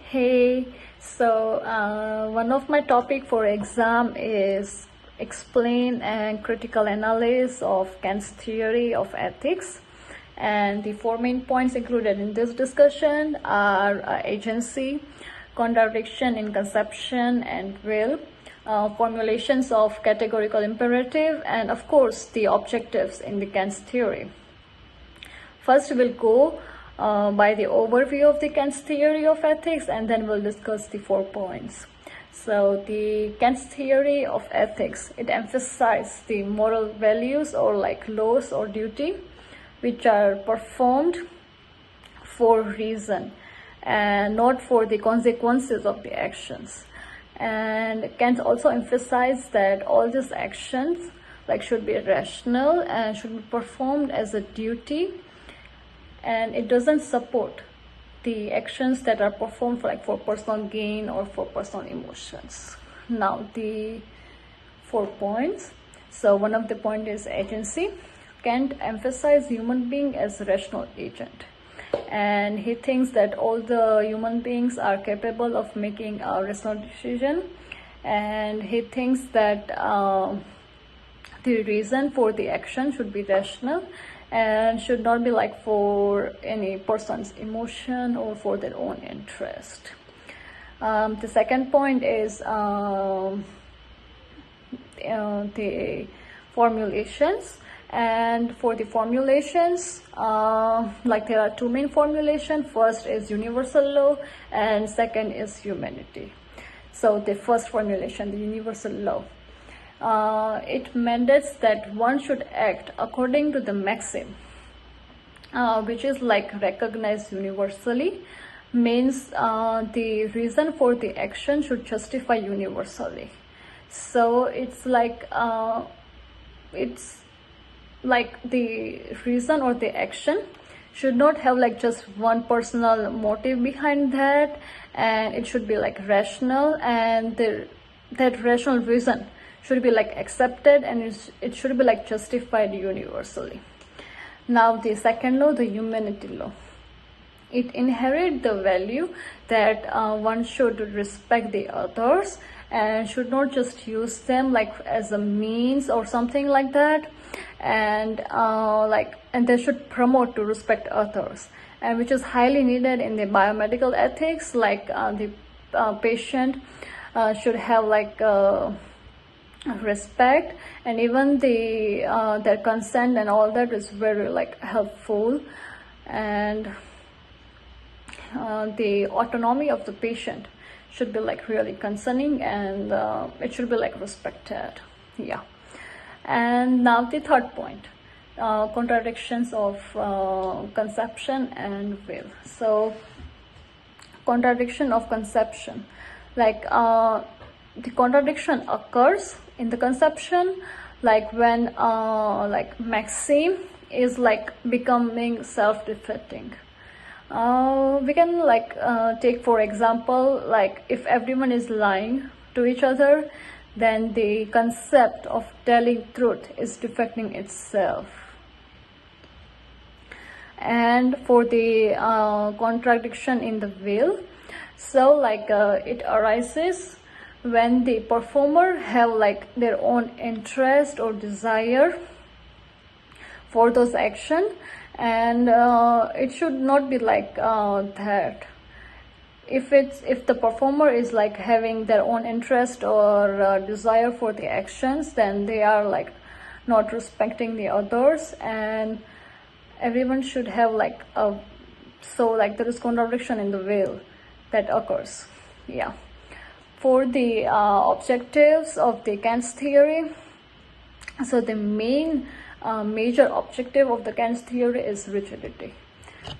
Hey, one of my topic for exam is explain and critical analysis of Kant's theory of ethics. And the four main points included in this discussion are agency, contradiction in conception and will, formulations of categorical imperative, and of course the objectives in the Kant's theory. First, we'll go by the overview of the Kant's theory of ethics, and then we'll discuss the 4 points. So the Kant's theory of ethics, it emphasizes the moral values or like laws or duty which are performed for reason and not for the consequences of the actions. And Kant also emphasized that all these actions should be rational and should be performed as a duty, and it doesn't support the actions that are performed for personal gain or for personal emotions. Now the 4 points. So one of the point is agency. Kant emphasized human being as a rational agent, and he thinks that all the human beings are capable of making a rational decision, and he thinks that the reason for the action should be rational and should not be for any person's emotion or for their own interest. The second point is the formulations. And for the formulations, there are 2 main formulations. First is universal law and second is humanity. So the first formulation, the universal law, it mandates that one should act according to the maxim, which is recognized universally, means the reason for the action should justify universally. So it's the reason or the action should not have just one personal motive behind that, and it should be rational, and that rational reason should be accepted, and it should be justified universally. Now the second law, the humanity law, it inherits the value that one should respect the others and should not just use them as a means or something like that, and they should promote to respect others, and which is highly needed in the biomedical ethics. The patient should have respect, and even their consent and all that is very helpful, and the autonomy of the patient should be really concerning, and it should be respected. Yeah. And now the third point, contradictions of conception and will. So contradiction of conception, the contradiction occurs in the conception when maxim is becoming self-defeating. We can take for example, if everyone is lying to each other, then the concept of telling truth is defecting itself. And for the contradiction in the will, so it arises when the performer have their own interest or desire for those action, and it should not be that. If the performer is having their own interest or desire for the actions, then they are not respecting the others, and everyone should have there is contradiction in the will that occurs. Yeah. For the objectives of the Kant's theory, so the main major objective of the Kant's theory is rigidity.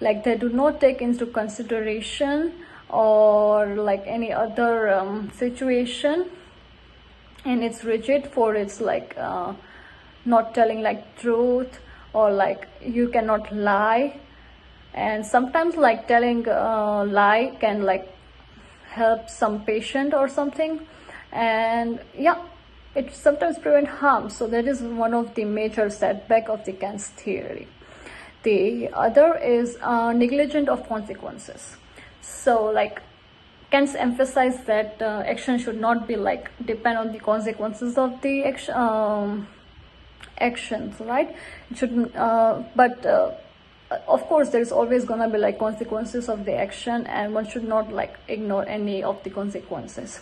They do not take into consideration or any other situation, and it's rigid for its not telling truth, or you cannot lie, and sometimes telling lie can help some patient or something, and yeah, it sometimes prevent harm. So that is one of the major setback of the Kant's theory. The other is negligent of consequences. So Kant emphasized that action should not be like depend on the consequences of the actions, right? It shouldn't, but of course there's always gonna be like consequences of the action, and one should not like ignore any of the consequences.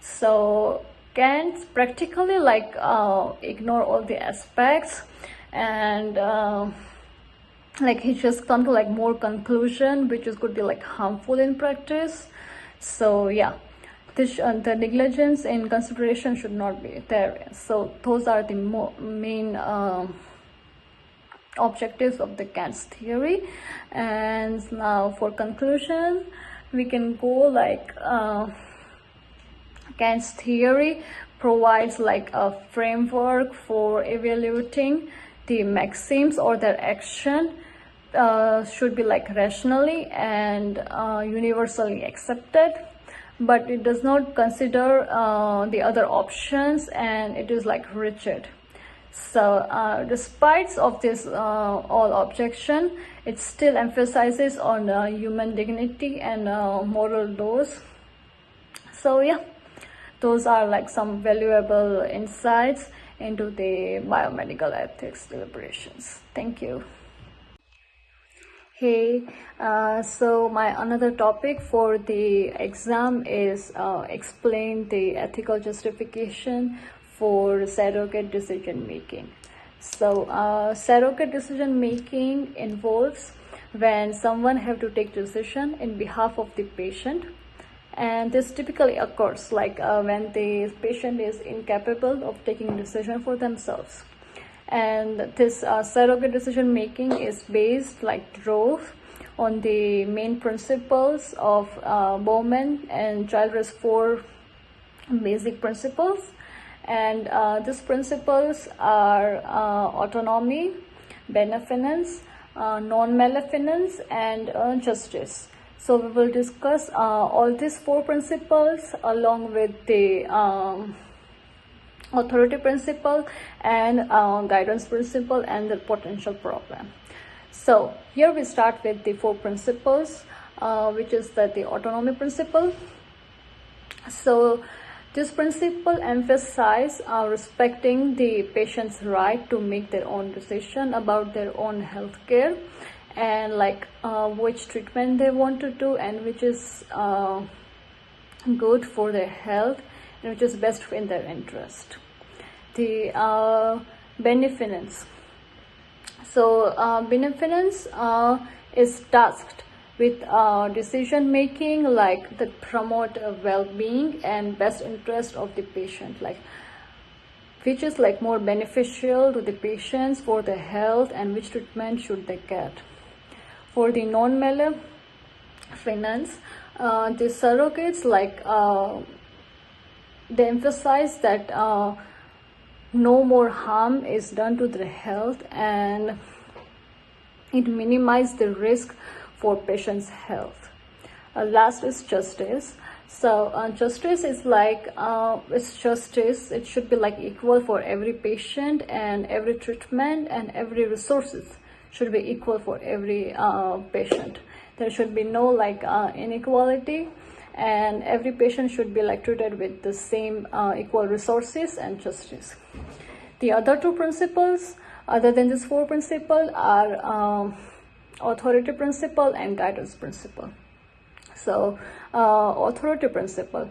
So Kant practically like ignore all the aspects, and like he just come to like more conclusion which is could be like harmful in practice. So yeah, this the negligence in consideration should not be there. So those are the main objectives of the Kant's theory. And now for conclusion, we can go like Kant's theory provides like a framework for evaluating the maxims or their action should be like rationally and universally accepted, but it does not consider the other options, and it is like rigid. So despite of this all objection, it still emphasizes on human dignity and moral laws. So yeah, those are like some valuable insights into the biomedical ethics deliberations. Thank you. Hey, so my another topic for the exam is explain the ethical justification for surrogate decision making. So surrogate decision making involves when someone have to take decision in behalf of the patient, and this typically occurs like when the patient is incapable of taking decision for themselves. And this surrogate decision making is based like drove on the main principles of Bowman and Childress 4 basic principles. And these principles are autonomy, beneficence, non-maleficence, and justice. So we will discuss all these 4 principles along with the authority principle and guidance principle and the potential problem. So here we start with the 4 principles, which is the autonomy principle. So this principle emphasizes respecting the patient's right to make their own decision about their own health care, and like which treatment they want to do and which is good for their health and which is best in their interest. The beneficence. So beneficence is tasked with decision making like that promote well-being and best interest of the patient, like which is like more beneficial to the patients for their health and which treatment should they get. For the non-maleficence, the surrogates like they emphasize that no more harm is done to their health, and it minimizes the risk for patients' health. Last is justice. So justice is like it's justice. It should be like equal for every patient, and every treatment and every resources should be equal for every patient. There should be no like inequality, and every patient should be like treated with the same equal resources and justice. The other 2 principles other than this 4 principles are authority principle and guidance principle. So authority principle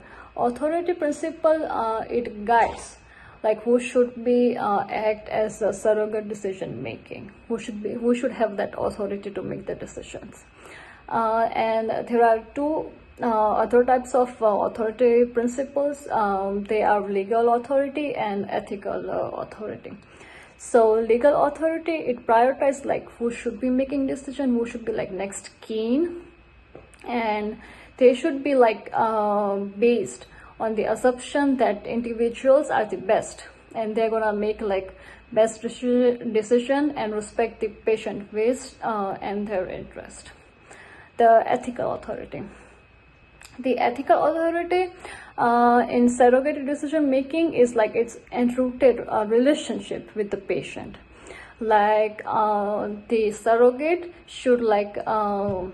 it guides like who should be act as a surrogate decision making, who should have that authority to make the decisions. And there are 2 other types of authority principles. They are legal authority and ethical authority. So legal authority, it prioritizes like who should be making decision, who should be like next keen, and they should be like based on the assumption that individuals are the best and they're gonna make like best decision and respect the patient wish and their interest. The ethical authority. The ethical authority in surrogate decision making is like it's enrooted relationship with the patient. Like the surrogate should like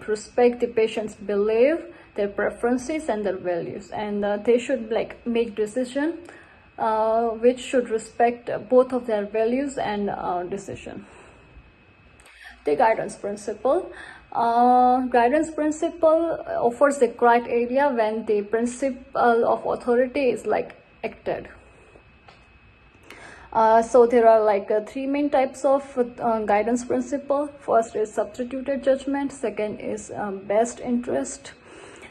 respect the patient's belief their preferences and their values, and they should like make decision which should respect both of their values and decision. The guidance principle. Guidance principle offers the criteria when the principle of authority is like acted. So there are like three main types of guidance principle. First is substituted judgment, second is best interest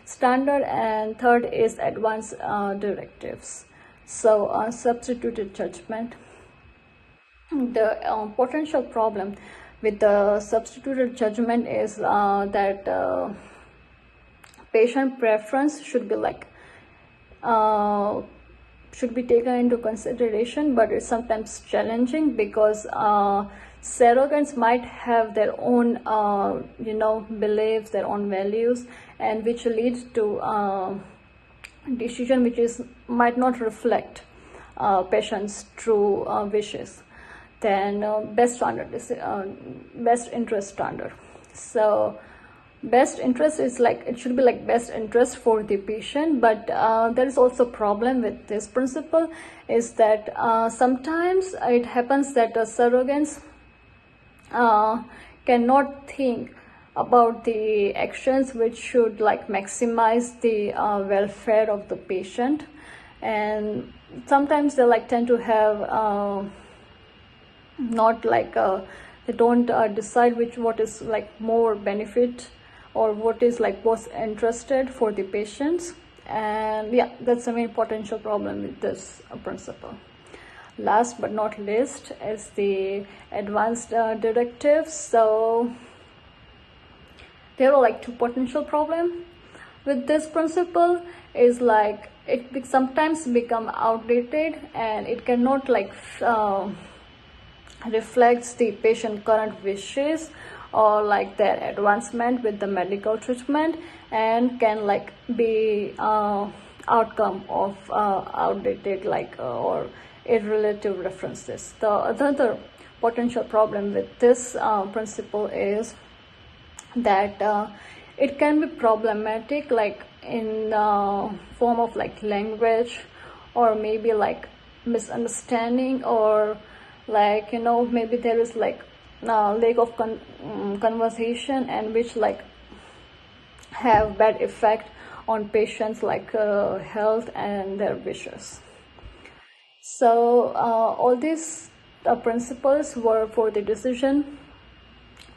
standard, and third is advanced directives. So substituted judgment. The potential problem with the substituted judgment is that patient preference should be like should be taken into consideration, but it's sometimes challenging because surrogates might have their own beliefs, their own values, and which leads to decision which might not reflect patient's true wishes. Then best interest standard. So best interest is like, it should be like best interest for the patient, but there is also a problem with this principle, is that sometimes it happens that surrogates cannot think about the actions which should like maximize the welfare of the patient, and sometimes they like tend to have not like they don't decide what is like more benefit or what is like most interested for the patients. And yeah, that's the main potential problem with this principle. Last but not least is the advanced directives. So there are like two potential problems with this principle. Is like it sometimes become outdated, and it cannot like reflects the patient current wishes or like their advancement with the medical treatment, and can like be outcome of outdated like or irrelative references. The other potential problem with this principle is that it can be problematic like in form of like language, or maybe like misunderstanding, or like maybe there is like lack of conversation, and which like have bad effect on patients like health and their wishes. So all these principles were for the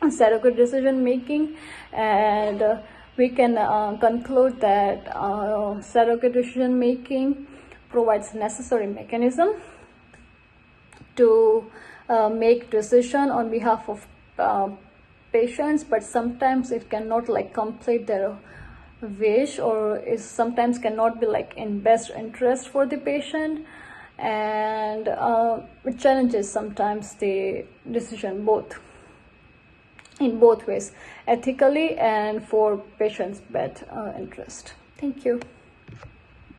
surrogate decision making, and we can conclude that surrogate decision making provides necessary mechanism to make decision on behalf of patients, but sometimes it cannot like complete their wish, or is sometimes cannot be like in best interest for the patient, and it challenges sometimes the decision in both ways, ethically and for patients' best interest. Thank you.